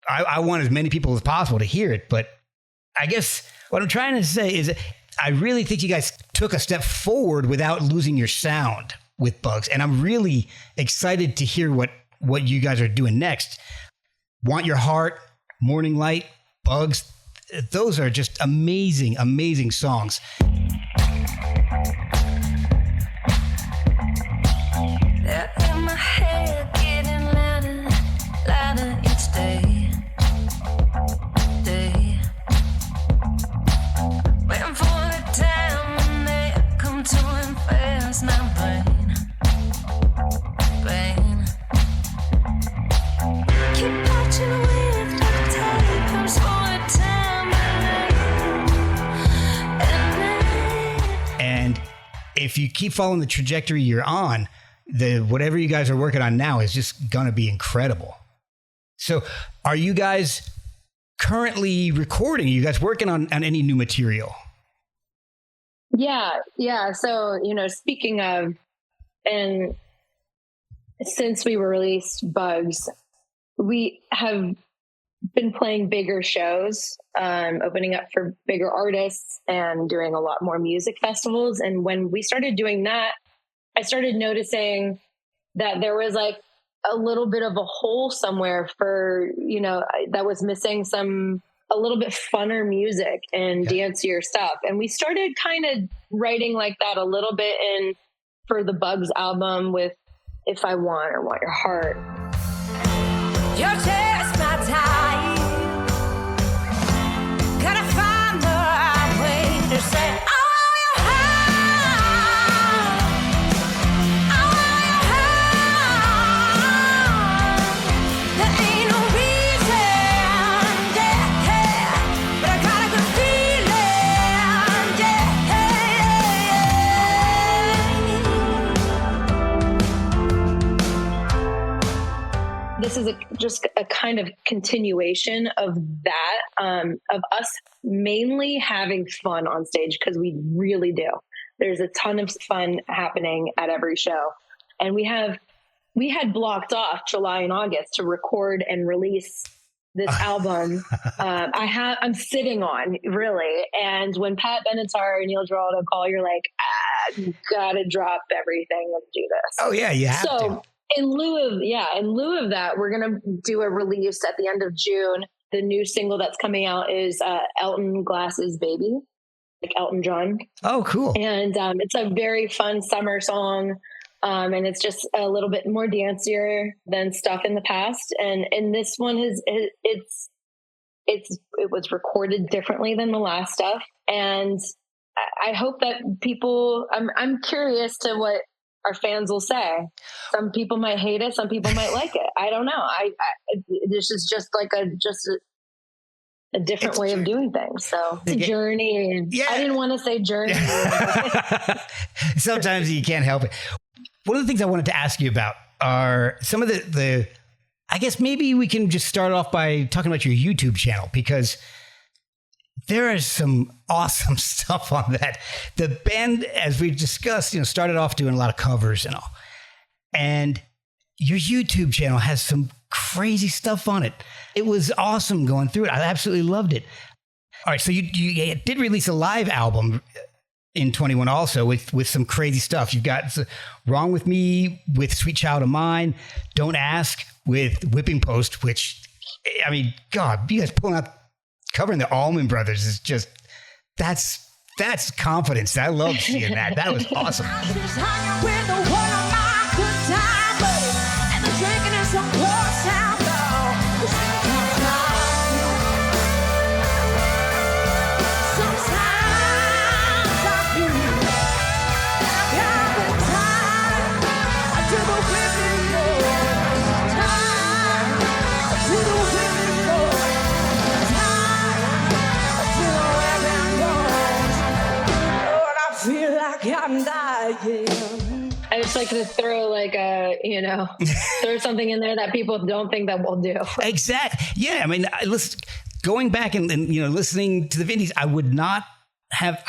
I want as many people as possible to hear it. But I guess what I'm trying to say is that I really think you guys took a step forward without losing your sound with Bugs. And I'm really excited to hear what you guys are doing next. Want Your Heart, Morning Light, Bugs. Those are just amazing, amazing songs. In my head, getting louder, louder each day. Waiting for the time when they come to and fast, now brain. Keep watching the wave, like a tide comes for a time. And if you keep following the trajectory you're on, whatever you guys are working on now is just going to be incredible. So are you guys currently recording? Are you guys working on any new material? Yeah. So, speaking of, and since we released Bugs, we have been playing bigger shows, opening up for bigger artists and doing a lot more music festivals. And when we started doing that, I started noticing that there was like a little bit of a hole somewhere for, that was missing a little bit funner music and dancier stuff. And we started kind of writing like that a little bit for the Bugs album with If I Want or Want Your Heart. You're just my time. Gotta find the right way to say, this is just a kind of continuation of that, of us mainly having fun on stage, because we really do. There's a ton of fun happening at every show. And we had blocked off July and August to record and release this album. I'm sitting on, really. And when Pat Benetar and Neil Giraldo call, you're like, you gotta drop everything and do this. Oh yeah, you have to. In lieu of that, we're going to do a release at the end of June. The new single that's coming out is Elton Glass's Baby, like Elton John. Oh, cool. And it's a very fun summer song. And it's just a little bit more dancier than stuff in the past. And this one it was recorded differently than the last stuff. And I hope that people, I'm curious to what our fans will say. Some people might hate it. Some people might like it. I don't know. This is just like a different way of doing things. So it's a journey. Yeah. I didn't want to say journey. Sometimes you can't help it. One of the things I wanted to ask you about are some of the I guess maybe we can just start off by talking about your YouTube channel, because there is some awesome stuff on that. The band, as we've discussed, started off doing a lot of covers and all. And your YouTube channel has some crazy stuff on it. It was awesome going through it. I absolutely loved it. All right, so you did release a live album in 21 also with some crazy stuff. You've got Wrong With Me with Sweet Child of Mine, Don't Ask with Whipping Post, which I mean, God, you guys covering the Allman Brothers is just, that's confidence. I love seeing that. That was awesome. I just like to throw throw something in there that people don't think that we'll do. Exactly. Yeah. I mean, listen, going back and listening to the Vindys, I would not have,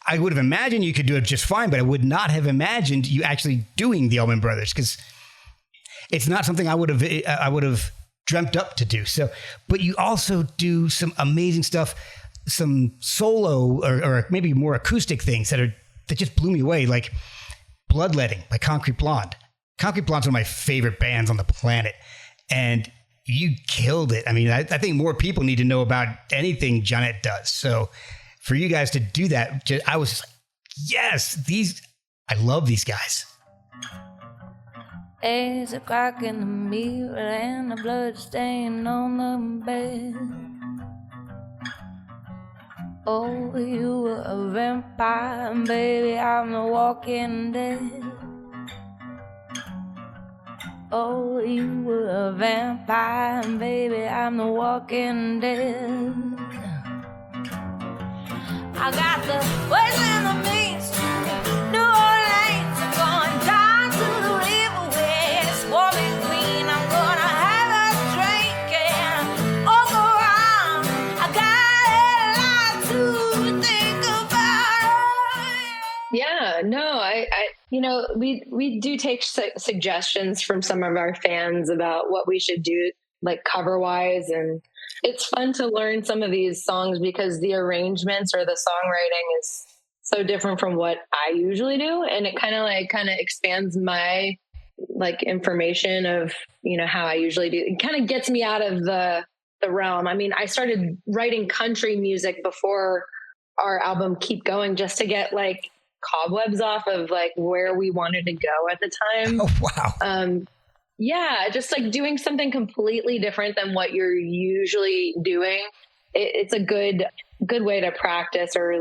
I would have imagined you could do it just fine, but I would not have imagined you actually doing the Allman Brothers, because it's not something I would have dreamt up to do. So, but you also do some amazing stuff, some solo or maybe more acoustic things that just blew me away, like Bloodletting by Concrete Blonde. Concrete Blonde's one of my favorite bands on the planet, and you killed it. I mean, I think more people need to know about anything Johnette does. So for you guys to do that, I was just like, yes, I love these guys. There's a crack in the mirror and a blood stain on the bed. Oh, you were a vampire, baby, I'm the walking dead. Oh, you were a vampire, baby, I'm the walking dead. I got the boys and the beats, New Orleans, I'm going down to the river where it's warm and clean. I'm gonna have a drink and walk around. I got a lot to think about. Yeah, no, we do take suggestions from some of our fans about what we should do, like cover wise, and it's fun to learn some of these songs because the arrangements or the songwriting is so different from what I usually do, and it kind of expands my information of how I usually do. It kind of gets me out of the realm. I mean, I started writing country music before our album Keep Going, just to get cobwebs off of where we wanted to go at the time. Oh wow. Yeah, just doing something completely different than what you're usually doing. It's a good way to practice, or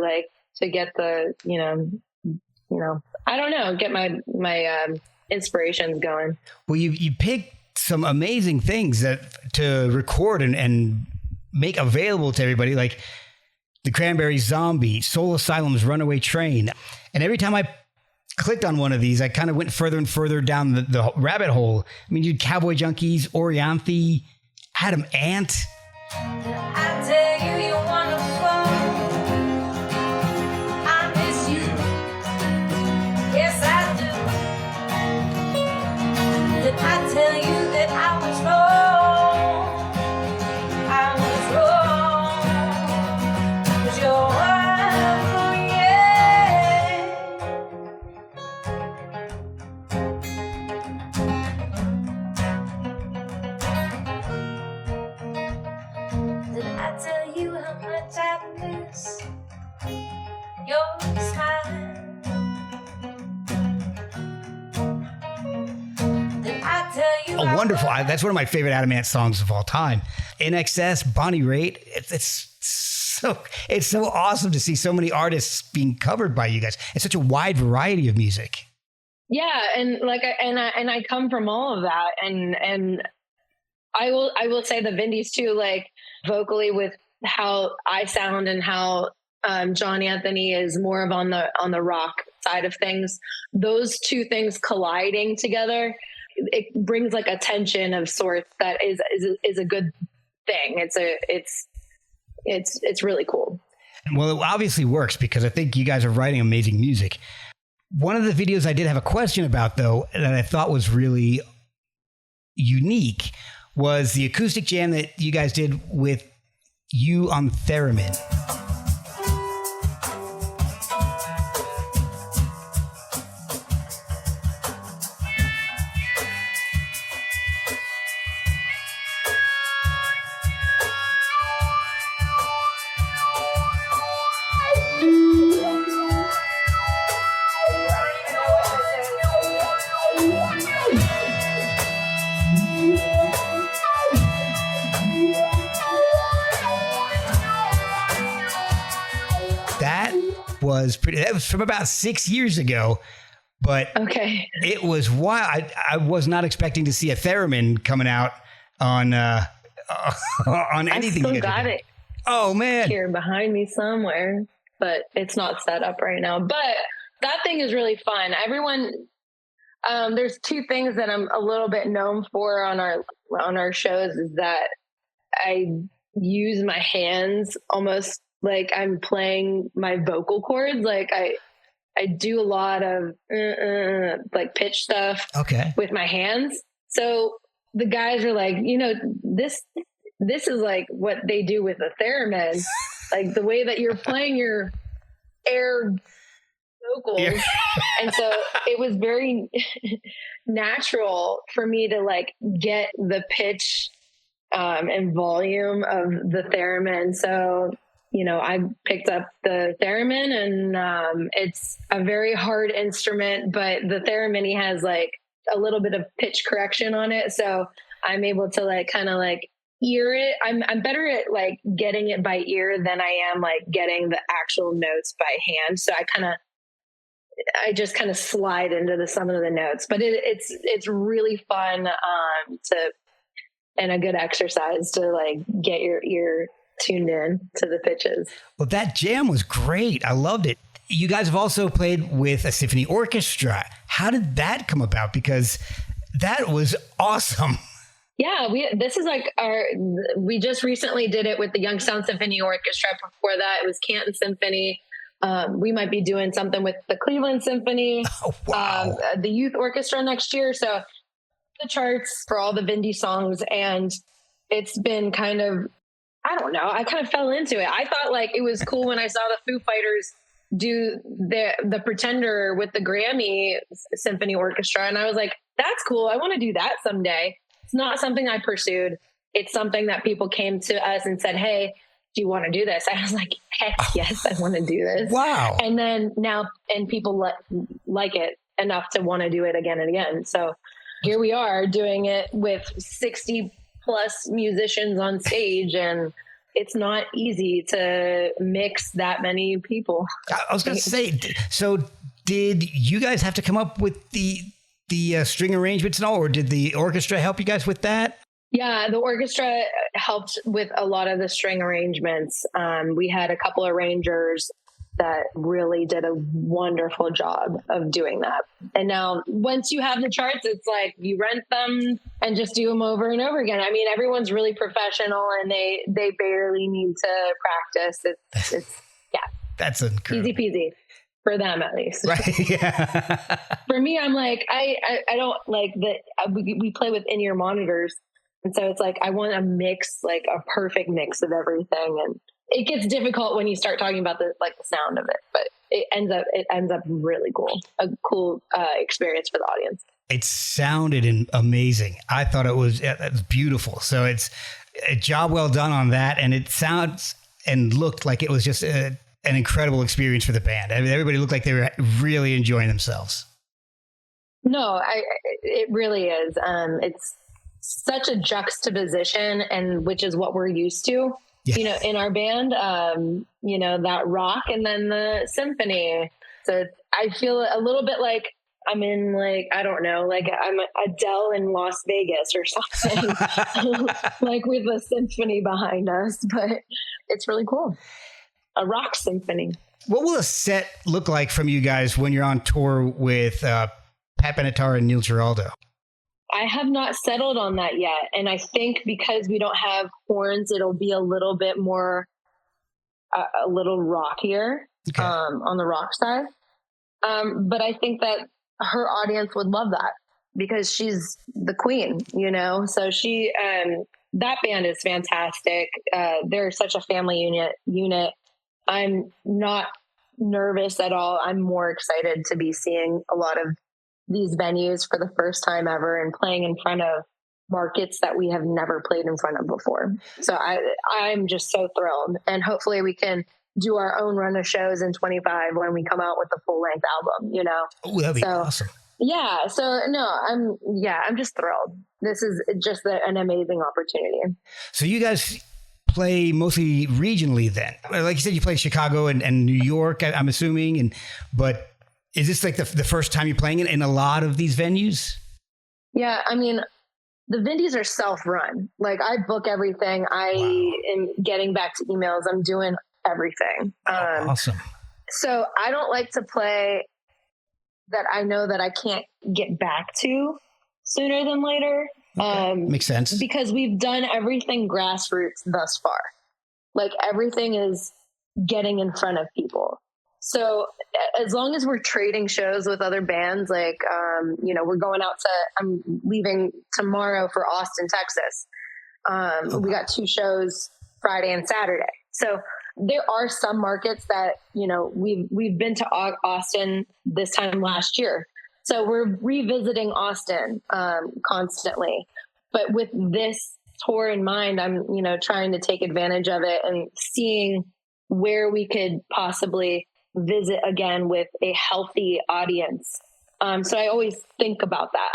to get the I don't know, get my inspirations going. Well, you picked some amazing things to record and make available to everybody, like the Cranberries' Zombie, Soul Asylum's Runaway Train. And every time I clicked on one of these, I kind of went further and further down the rabbit hole. I mean, you had Cowboy Junkies, Orianthe, Adam Ant. I tell you, you're wonderful. I miss you. Yes, I do. Did I tell you that I was wrong? I was wrong. 'Cause you're wonderful, yeah. Did I tell you how much I miss your smile? Did I tell you? Oh, wonderful. That's one of my favorite Adam Ant songs of all time. In Excess, Bonnie Raitt. It's so awesome to see so many artists being covered by you guys. It's such a wide variety of music. Yeah, and I come from all of that, and I will say the Vindys too, vocally with how I sound and how John Anthony is more of on the rock side of things. Those two things colliding together, it brings a tension of sorts that is a good thing. It's really cool. Well, it obviously works because I think you guys are writing amazing music. One of the videos I did have a question about, though, that I thought was really unique was the acoustic jam that you guys did with you on theremin. that was from about 6 years ago. But Okay. it was wild. I was not expecting to see a theremin coming out on on anything. I still got it Oh man, here behind me somewhere, but it's not set up right now. But that thing is really fun. Everyone, there's two things that I'm a little bit known for on our shows is that I use my hands almost like I'm playing my vocal cords. Like I do a lot of like pitch stuff with my hands. So the guys are like, this is like what they do with a theremin, like the way that you're playing your air vocals. Yeah. And so it was very natural for me to like get the pitch and volume of the theremin. So, I picked up the theremin and it's a very hard instrument, but the theremin has like a little bit of pitch correction on it. So I'm able to like kind of like ear it. I'm better at like getting it by ear than I am like getting the actual notes by hand. So I just kind of slide into some of the notes, but it's really fun and a good exercise to like get your ear tuned in to the pitches. Well, that jam was great. I loved it. You guys have also played with a symphony orchestra. How did that come about? Because that was awesome. Yeah, this is like we just recently did it with the Youngstown Symphony Orchestra. Before that, it was Canton Symphony. We might be doing something with the Cleveland Symphony, the youth orchestra next year. So the charts for all the Vindys songs, and it's been kind of, I don't know, I kind of fell into it. I thought like it was cool when I saw the Foo Fighters do the Pretender with the Grammy Symphony Orchestra, and I was like, that's cool. I want to do that someday. It's not something I pursued. It's something that people came to us and said, hey, do you want to do this? I was like, heck yes, I want to do this. Wow. And then and people like it enough to want to do it again and again. So here we are doing it with 60 plus musicians on stage, and it's not easy to mix that many people. I was going to say, so did you guys have to come up with the string arrangements and all, or did the orchestra help you guys with that? Yeah, the orchestra helped with a lot of the string arrangements. We had a couple of arrangers that really did a wonderful job of doing that. And now once you have the charts, it's like you rent them and just do them over and over again. I mean, everyone's really professional and they barely need to practice. It's yeah. That's incredible. Easy peasy. For them, at least. Right. Yeah. For me, I'm like, I don't like that. We play with in-ear monitors. And so it's like, I want a mix, like a perfect mix of everything. And it gets difficult when you start talking about the sound of it, but it ends up really cool. A cool experience for the audience. It sounded amazing. I thought it was beautiful. So it's a job well done on that. And it sounds and looked like it was just an incredible experience for the band. I mean, everybody looked like they were really enjoying themselves. No, it really is. It's such a juxtaposition, and which is what we're used to, yeah. In our band, that rock and then the symphony. So I feel a little bit like I'm in I don't know, like I'm Adele in Las Vegas or something, like with a symphony behind us, but it's really cool. A rock symphony. What will a set look like from you guys when you're on tour with Pat Benetar and Neil Giraldo? I have not settled on that yet. And I think because we don't have horns, it'll be a little bit more, a little rockier on the rock side. But I think that her audience would love that because she's the queen, So she, that band is fantastic. They're such a family unit. I'm not nervous at all. I'm more excited to be seeing a lot of these venues for the first time ever and playing in front of markets that we have never played in front of before. So I'm just so thrilled. And hopefully we can do our own run of shows in 25 when we come out with a full length album, Oh, that'd be awesome. Yeah. So no, I'm just thrilled. This is just an amazing opportunity. So you guys play mostly regionally then? Like you said, you play Chicago and New York, I'm assuming. But is this like the first time you're playing it in a lot of these venues? Yeah, I mean, the Vindys are self-run. Like, I book everything. I am getting back to emails. I'm doing everything. Awesome. So I don't like to play that I know that I can't get back to sooner than later. Okay. Makes sense. Because we've done everything grassroots thus far. Like, everything is getting in front of people. So as long as we're trading shows with other bands, like, we're going out I'm leaving tomorrow for Austin, Texas. We got 2 shows Friday and Saturday. So there are some markets that, we've been to Austin this time last year. So we're revisiting Austin constantly. But with this tour in mind, I'm, trying to take advantage of it and seeing where we could possibly visit again with a healthy audience. So I always think about that.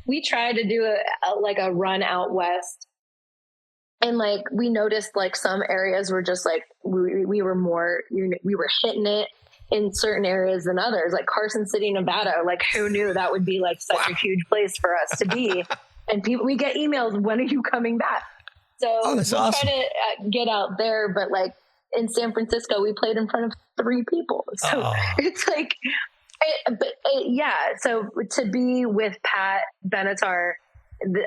We tried to do a run out west. And like, we noticed like some areas were just like, we were hitting it in certain areas than others, like Carson City, Nevada. Like, who knew that would be like such a huge place for us to be? And we get emails, when are you coming back? So that's awesome. Try to get out there, but like in San Francisco, we played in front of 3 people. So it's like, So to be with Pat Benetar,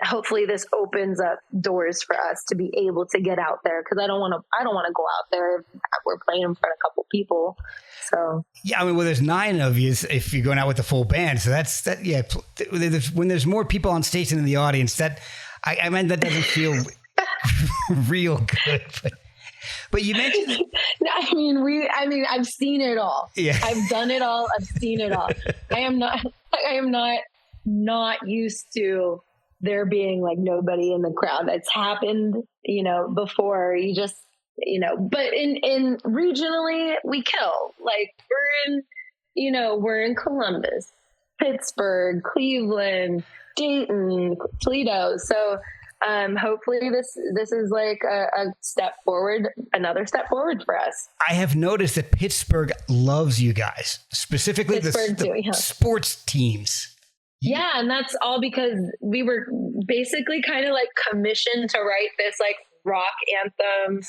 hopefully this opens up doors for us to be able to get out there, because I don't want to go out there if we're playing in front of a couple people. So yeah, I mean, there's 9 of you if you're going out with the full band. So that's that. Yeah, when there's more people on stage than in the audience, that that doesn't feel real good. But you mentioned. I've seen it all. Yeah, I've done it all. I've seen it all. I am not used to there being like nobody in the crowd. That's happened, before. You just, but in regionally we kill. Like, we're in Columbus, Pittsburgh, Cleveland, Dayton, Toledo. So hopefully this is like a step forward, another step forward for us. I have noticed that Pittsburgh loves you guys, specifically the sports teams. Yeah, and that's all because we were basically kind of like commissioned to write this like rock anthem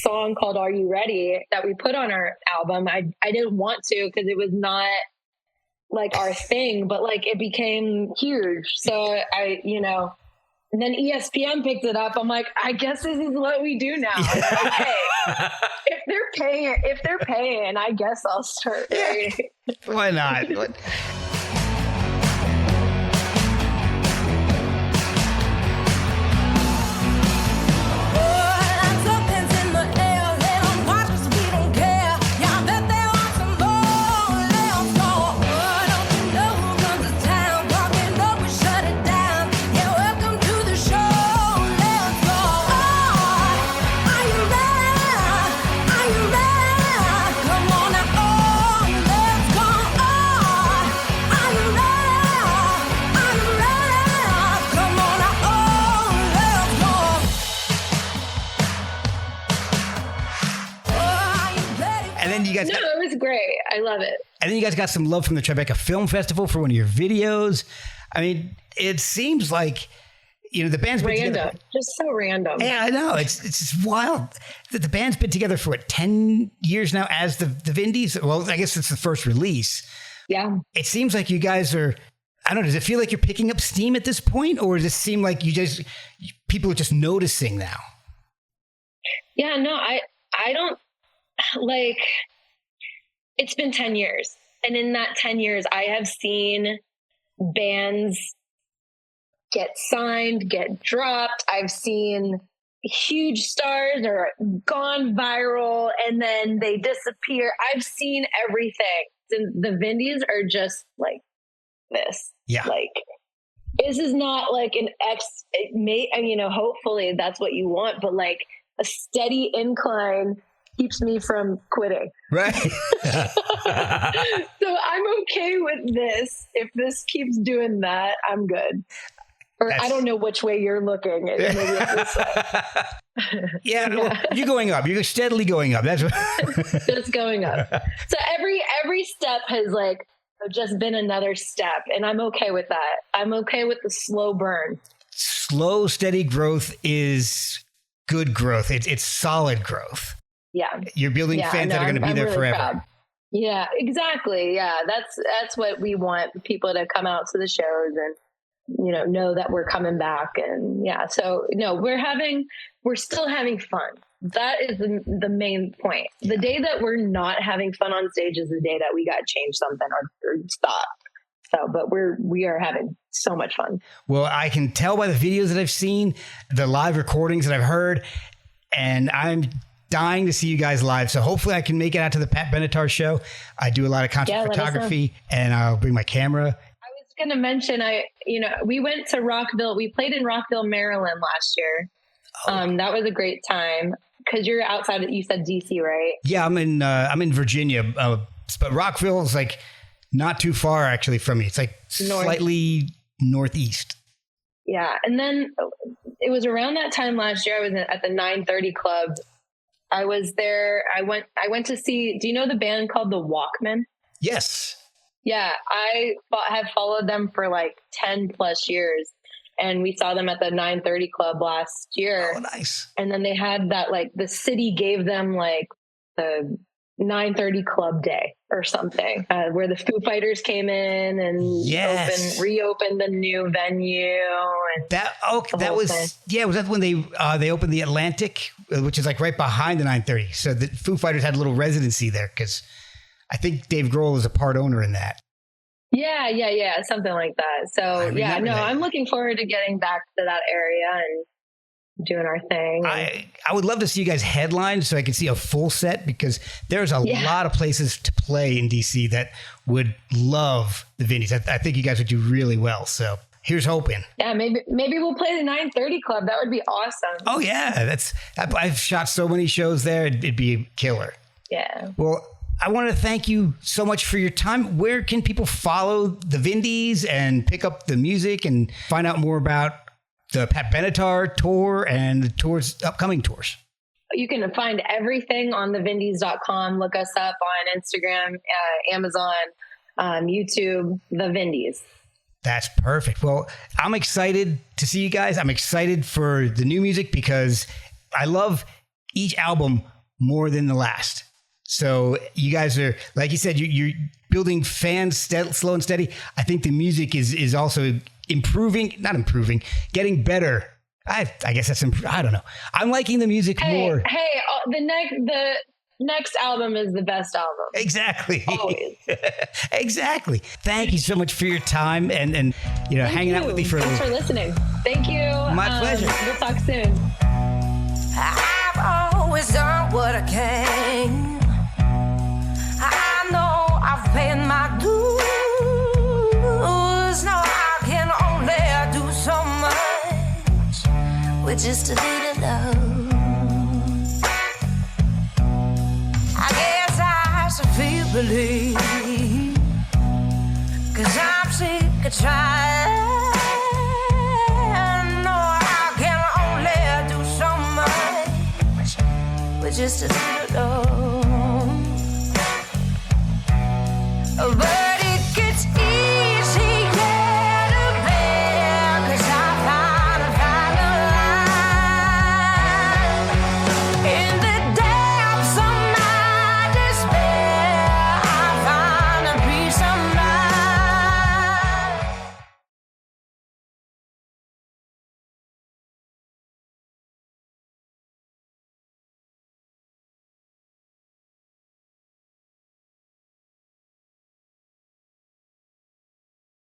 song called "Are You Ready" that we put on our album. I didn't want to, because it was not like our thing, but like it became huge. So and then ESPN picked it up. I'm like, I guess this is what we do now. Okay, if they're paying, I guess I'll start. Yeah. Why not? It was great. I love it. And then you guys got some love from the Tribeca Film Festival for one of your videos. I mean, it seems like, the band's been together. Just so random. Yeah, I know. It's just wild that the band's been together for 10 years now as the Vindys. Well, I guess it's the first release. Yeah. It seems like you guys are, I don't know, does it feel like you're picking up steam at this point, or does it seem like people are just noticing now? Yeah, no, I don't like. It's been 10 years. And in that 10 years, I have seen bands get signed, get dropped. I've seen huge stars or gone viral and then they disappear. I've seen everything. The Vindys are just like this. Yeah. Like, this is not like hopefully that's what you want, but like a steady incline keeps me from quitting. Right. So I'm okay with this. If this keeps doing that, I'm good. Or I don't know which way you're looking. Maybe it's this way. Yeah, well, you're going up. You're steadily going up. That's what just going up. So every step has like just been another step, and I'm okay with that. I'm okay with the slow burn. Slow, steady growth is good growth. It's solid growth. Yeah, you're building fans that are going to be there really forever. Proud. Yeah, exactly. Yeah, that's what we want people to come out to the shows and know that we're coming back. And yeah, so no, we're still having fun. That is the main point. The day that we're not having fun on stage is the day that we got to change something or stop. So, but we are having so much fun. Well, I can tell by the videos that I've seen, the live recordings that I've heard, and I'm dying to see you guys live. So hopefully I can make it out to the Pat Benetar show. I do a lot of concert photography, and I'll bring my camera. Going to mention, we went to Rockville. We played in Rockville, Maryland last year. That was a great time because you're outside. You said DC, right? Yeah, I'm in Virginia, but Rockville is like not too far actually from me. It's like slightly northeast. Yeah, and then it was around that time last year. I was at the 930 Club. I was there. I went to see. Do you know the band called the Walkmen? Yes. Yeah, I have followed them for like 10 plus years, and we saw them at the 930 Club last year. Oh, nice. And then they had that, like, the city gave them like the 930 Club Day or something, where the Foo Fighters came in and reopened the new venue. And was that when they opened the Atlantic, which is like right behind the 930. So the Foo Fighters had a little residency there because I think Dave Grohl is a part owner in that. Yeah, something like that. So I'm looking forward to getting back to that area and doing our thing. I would love to see you guys headline so I can see a full set, because there's a lot of places to play in DC that would love the Vindys. I think you guys would do really well. So here's hoping. Yeah, maybe we'll play the 930 Club. That would be awesome. Oh yeah, I've shot so many shows there. It'd be a killer. Yeah. Well, I want to thank you so much for your time. Where can people follow the Vindys and pick up the music and find out more about the Pat Benetar tour and the upcoming tours? You can find everything on thevindys.com. Look us up on Instagram, Amazon, YouTube, the Vindys. That's perfect. Well, I'm excited to see you guys. I'm excited for the new music because I love each album more than the last. So you guys are, like you said, you're building fans slow and steady. I think the music is also getting better. I guess that's, I don't know. I'm liking the music more. Hey, the next album is the best album. Exactly. Always. Exactly. Thank you so much for your time and hanging out with me for a little. Thanks for listening. Thank you. My pleasure. We'll talk soon. I've always done what I can. I know I've paid my dues. Now I can only do so much with just a little love. I guess I should feel relief, 'cause I'm sick of trying. No, I can only do so much with just a little love.